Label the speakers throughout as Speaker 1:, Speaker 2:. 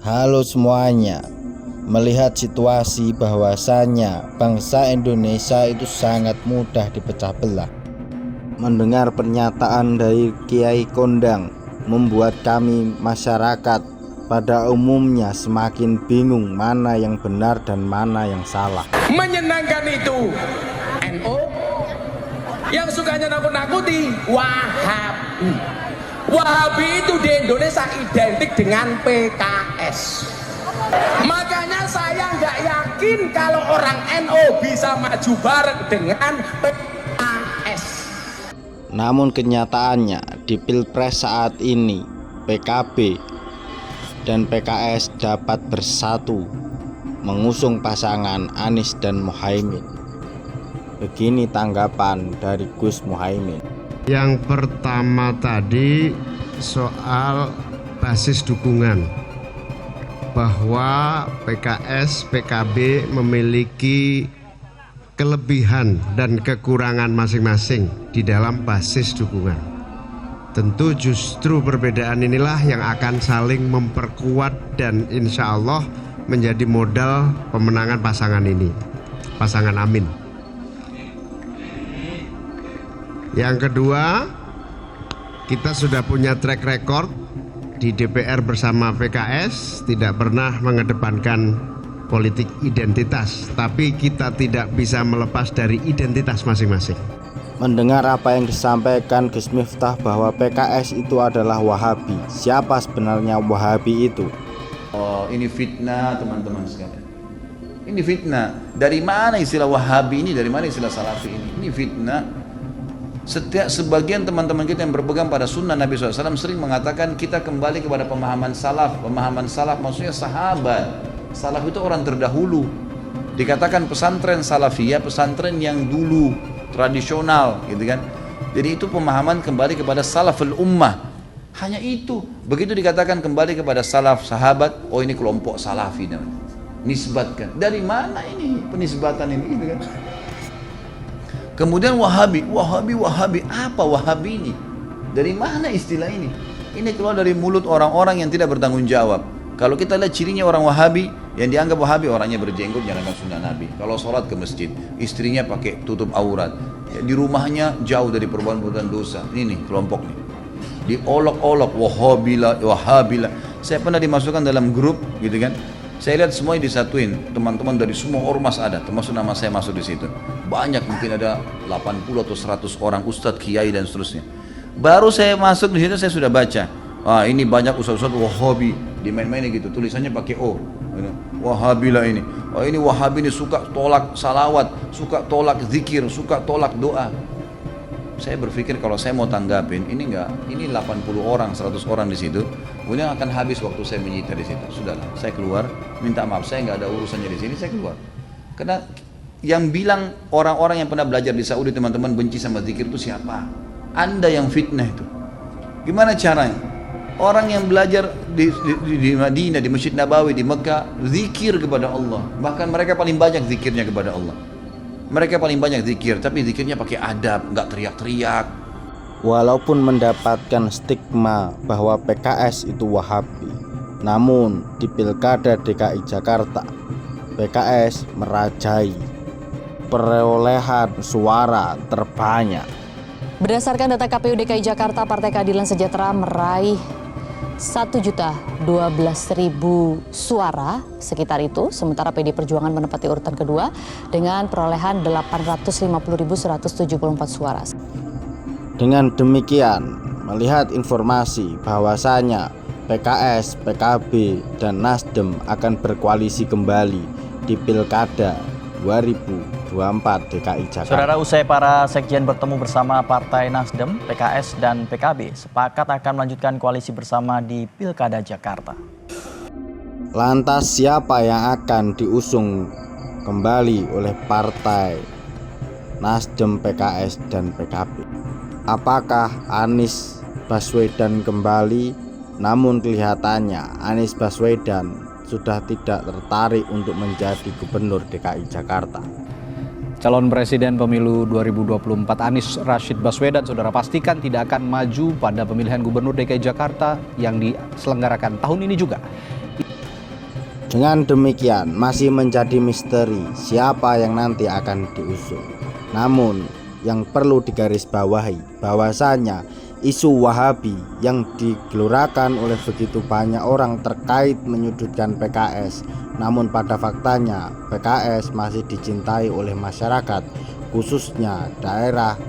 Speaker 1: Halo semuanya, melihat situasi bahwasannya bangsa Indonesia itu sangat mudah dipecah belah. Mendengar pernyataan dari Kiai Kondang membuat kami masyarakat pada umumnya semakin bingung mana yang benar dan mana yang salah.
Speaker 2: Menyenangkan itu NU, yang sukanya nakut-nakuti Wahabi. Wahabi itu di Indonesia identik dengan PKS. Makanya saya nggak yakin kalau orang NU bisa maju bareng dengan PKS.
Speaker 1: Namun kenyataannya di Pilpres saat ini PKB dan PKS dapat bersatu mengusung pasangan Anies dan Muhaimin. Begini tanggapan dari Gus Muhaimin.
Speaker 3: Yang pertama tadi soal basis dukungan, bahwa PKS, PKB memiliki kelebihan dan kekurangan masing-masing di dalam basis dukungan. Tentu justru perbedaan inilah yang akan saling memperkuat dan insya Allah menjadi modal pemenangan pasangan ini, pasangan Amin. Yang kedua, kita sudah punya track record di DPR bersama PKS, tidak pernah mengedepankan politik identitas, tapi kita tidak bisa melepas dari identitas masing-masing.
Speaker 1: Mendengar apa yang disampaikan Gus Miftah bahwa PKS itu adalah Wahabi, siapa sebenarnya Wahabi itu?
Speaker 4: Oh, ini fitnah teman-teman sekalian. Ini fitnah. Dari mana istilah Wahabi ini? Dari mana istilah Salafi ini? Ini fitnah. Sebagian teman-teman kita yang berpegang pada sunnah Nabi SAW sering mengatakan kita kembali kepada pemahaman salaf. Pemahaman salaf maksudnya sahabat. Salaf itu orang terdahulu. Dikatakan pesantren salafiyah, pesantren yang dulu tradisional, gitu kan. Jadi itu pemahaman kembali kepada salaful ummah. Hanya itu. Begitu dikatakan kembali kepada salaf sahabat, oh ini kelompok salafi namanya. Nisbatkan. Dari mana ini penisbatan ini, gitu kan? Kemudian Wahabi. Apa Wahabi ini? Dari mana istilah ini? Ini keluar dari mulut orang-orang yang tidak bertanggung jawab. Kalau kita lihat cirinya orang Wahabi, yang dianggap Wahabi orangnya berjenggot, jalankan sunnah Nabi. Kalau sholat ke masjid, istrinya pakai tutup aurat. Ya, di rumahnya jauh dari perbuatan dosa. Ini nih kelompok nih. Diolok-olok Wahabila. Saya pernah dimasukkan dalam grup, gitu kan? Saya lihat semuanya disatuin, teman-teman dari semua ormas ada, termasuk nama saya masuk di situ. Banyak, mungkin ada 80 atau 100 orang ustadz, kiai dan seterusnya. Baru saya masuk di situ saya sudah baca. Wah, ini banyak ustadz-ustadz Wahabi, dimain-mainin gitu, tulisannya pakai O. Wahabilah ini. Oh, ini Wahabi ini suka tolak salawat, suka tolak zikir, suka tolak doa. Saya berpikir kalau saya mau tanggapin, ini 80 orang, 100 orang di situ, kemudian akan habis waktu saya menyita di situ. Sudahlah, saya keluar, minta maaf, saya nggak ada urusannya di sini, saya keluar. Karena yang bilang orang-orang yang pernah belajar di Saudi teman-teman benci sama zikir itu siapa? Anda yang fitnah itu. Gimana caranya? Orang yang belajar di Madinah, di Masjid Nabawi, di Mekah, zikir kepada Allah. Bahkan mereka paling banyak zikirnya kepada Allah. Mereka paling banyak zikir, tapi zikirnya pakai adab, nggak teriak-teriak.
Speaker 1: Walaupun mendapatkan stigma bahwa PKS itu Wahabi, namun di Pilkada DKI Jakarta, PKS merajai perolehan suara terbanyak.
Speaker 5: Berdasarkan data KPU DKI Jakarta, Partai Keadilan Sejahtera meraih 1.012.000 suara sekitar itu, sementara PD Perjuangan menempati urutan kedua dengan perolehan 850.174 suara.
Speaker 1: Dengan demikian, melihat informasi bahwasanya PKS, PKB, dan Nasdem akan berkoalisi kembali di Pilkada 2024 DKI Jakarta.
Speaker 6: Saudara, usai para sekjen bertemu bersama Partai Nasdem, PKS, dan PKB sepakat akan melanjutkan koalisi bersama di Pilkada Jakarta.
Speaker 1: Lantas siapa yang akan diusung kembali oleh Partai Nasdem, PKS, dan PKB? Apakah Anies Baswedan kembali? Namun kelihatannya Anies Baswedan sudah tidak tertarik untuk menjadi gubernur DKI Jakarta.
Speaker 7: Calon Presiden Pemilu 2024 Anies Rashid Baswedan saudara pastikan tidak akan maju pada pemilihan gubernur DKI Jakarta yang diselenggarakan tahun ini juga.
Speaker 1: Dengan demikian masih menjadi misteri siapa yang nanti akan diusung. Namun yang perlu digarisbawahi bahwasanya isu Wahabi yang digelurakan oleh begitu banyak orang terkait menyudutkan PKS, namun pada faktanya PKS masih dicintai oleh masyarakat, khususnya daerah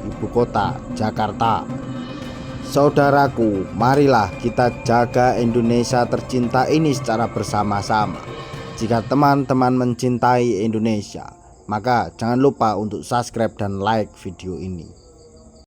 Speaker 1: ibu kota Jakarta. Saudaraku, marilah kita jaga Indonesia tercinta ini secara bersama-sama. Jika teman-teman mencintai Indonesia, maka jangan lupa untuk subscribe dan like video ini.